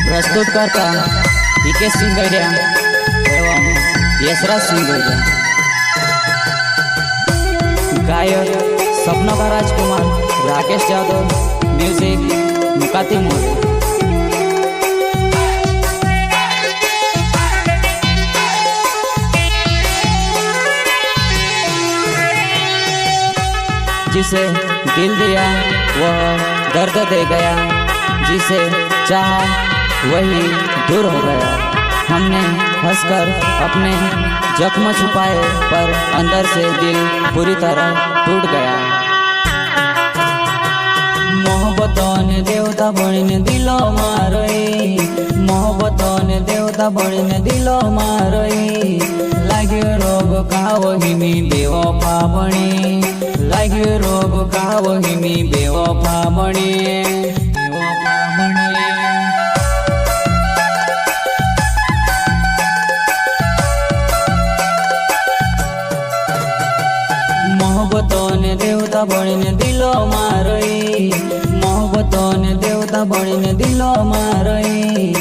प्रस्तुत करता पीके सिंगरिया एवं यशराज सिंगरिया। गायक सपना राजकुमार, राकेश यादव, म्यूजिक मुकाती मोरे। जिसे दिल दिया वह दर्द दे गया, जिसे चाहा वही दूर हो गया। हमने हंसकर अपने जख्म छुपाए, पर अंदर से दिल पूरी तरह टूट गया। मोहब्बतों ने देवता बनीने दिलो मारोई, मोहब्बतों ने देवता बनीने दिलो मारोई। लाग्यो रोग कावही में बेवफा बनी, लाग्यो रोग कावही में बेवफा बनी, बेवफा बनी। मोहब्बतों ने देवता बनीने दिलो मारोई, मोहब्बतों ने देवता बनीने दिलो मारोई।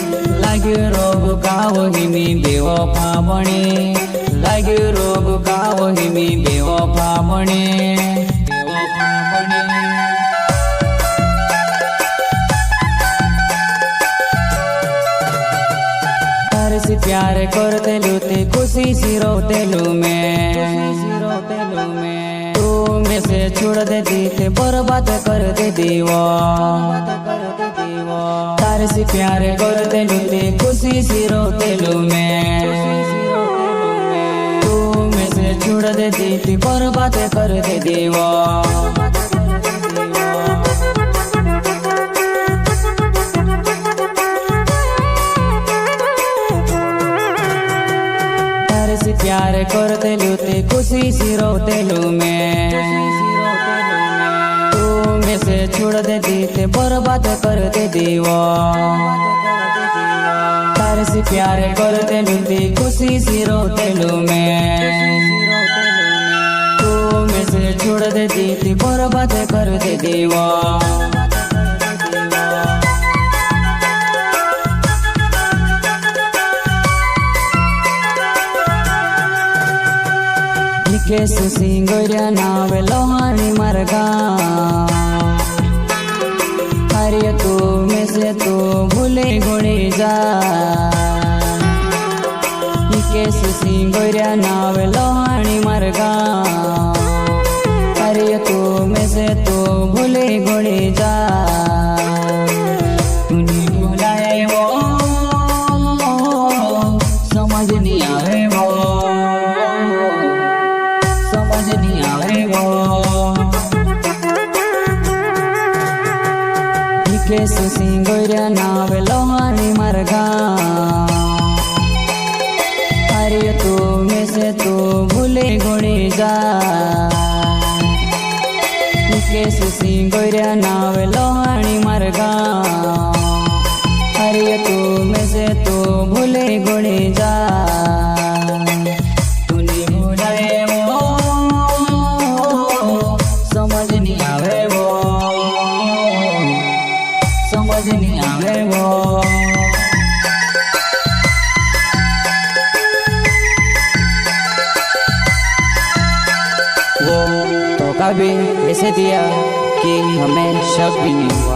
लाग्यो रोग कावही में बेवफा बनी, लाग्यो रोग कावही में बेवफा बनी, बेवफा बनी। तारे से प्यार करते लूते खुशी सी रोते लू मैं, तू में से छोड़ देती थे बर्बाद कर दे दीवा। तारे से प्यार करते लूते खुशी सी रोते लू मैं, तू में से छोड़ देती थी बर्बाद कर दे दीवा। प्यार करते लूते खुशी सी रोते लू मैं, तू में से छोड़ देती थे बर्बाद कर दे दीवा। तारे से प्यार करते लूते खुशी सी रोते लू मैं, तू में से छोड़ देती थी बर्बाद कर दे दीवा। केस सिंगरिया नावे लोहानी मरगा, हरिया तू में से तू भूले गुणी जा। केस सिंगरिया नावे लोहानी मरगा, हरिया तू में से तू भूले गुणी जा। तूने भुलाए वो समझ नहीं आए वो, समझ नहीं आए वो। केस सिंगरिया नावे लोहानी मरगा, हरिया तू में से तू भूले गुणी जा। केस सिंगरिया नावे लोहानी मरगा, हरिया तू में से तू भूले गुणी जा। तूने भुलाए वो समझ नहीं आवे वो, समझ नहीं आवे वो। वो धोखा भी ऐसे दिया कि हमें शक भी नहीं हुआ।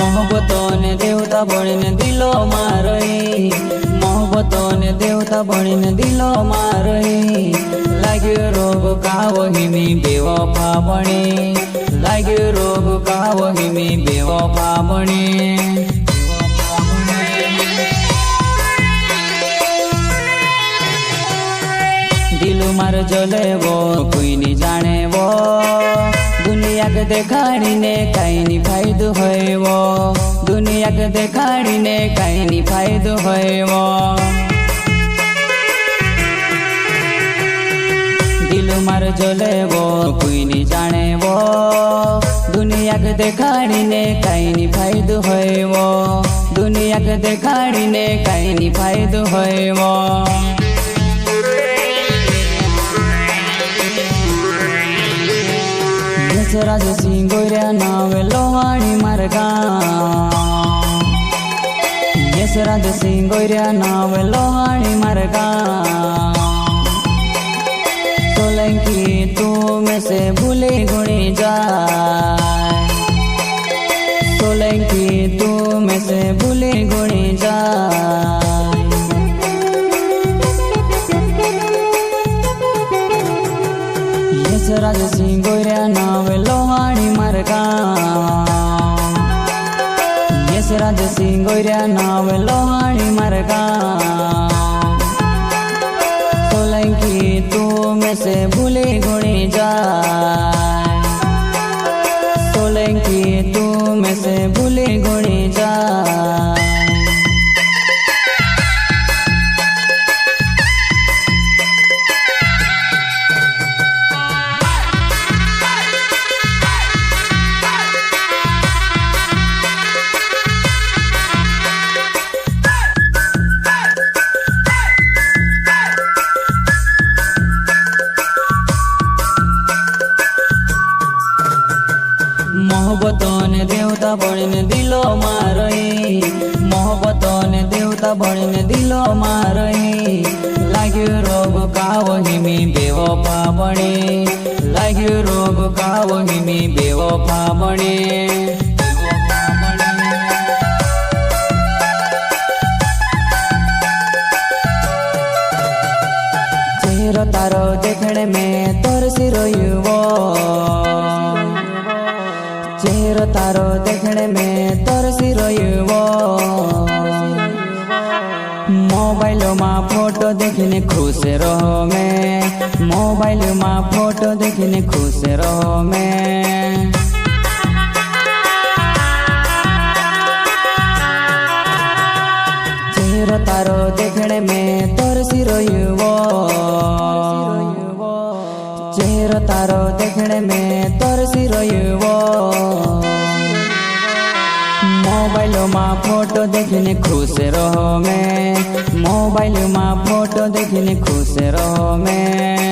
मोहब्बतों ने देवता बनीने दिलो मारोई, मोहब्बतों ने देवता बनीने दिलो मारोई। लाग्यो रोग कावही में बेवफा बनी, लाग्यो रोग कावही में बेवफा बनी, बेवफा बनी। दिल मार जले वो कोई नहीं जाने वो, दुनिया के देखाड़ी ने कहीं नहीं फायदो है वो, दुनिया के देखाड़ी ने कहीं नहीं फायदो है वो। दिल मार जोले वो कोई नहीं जाने वो, दुनिया के देखाड़ी ने कहीं नहीं फायदो है वो, दुनिया के देखाड़ी ने कहीं नहीं फायदो है वो। यशराज सिंह गोरिया नाव लोहाणी मार्गा, यशराज सिंह गोरिया नाव लोहाणी मार्गा। सोलंकी तू में से भूले गुणी जाए, सोलंकी तू में से भूले गुणी जाए। यशराज सिंह गोरिया नाव लोहाणी मार्गा, यशराज सिंह गोरिया नाव लोहाणी मार्गा। सोलंकी तू में से भूले गुणी जाए, सोलंकी तू में से भूले गुणी जाए। मोहब्बतों ने देवता बणीने दिलो मारई, मोहब्बतों ने देवता बणीने दिलो मारई। लाग्यो रोग कावही में बेवफा बने, लाग्यो रोग कावही में बेवफा बने। चेहरा तारो देखने में तरसी रोयुवो, चेहरा तारो देखने में तरसी रोयुवो। मोबाइल में फोटो देखने खुश रहो मैं, मोबाइल में फोटो देखने खुश रहो मैं। चेहरा तारो देखने में तरसी रोयुवो, चेहरा तारो देखने में तरसी रोयुवो। मोबाइल में फोटो देखने खुश रहो मैं, मोबाइल में फोटो देखने खुश रहो मैं।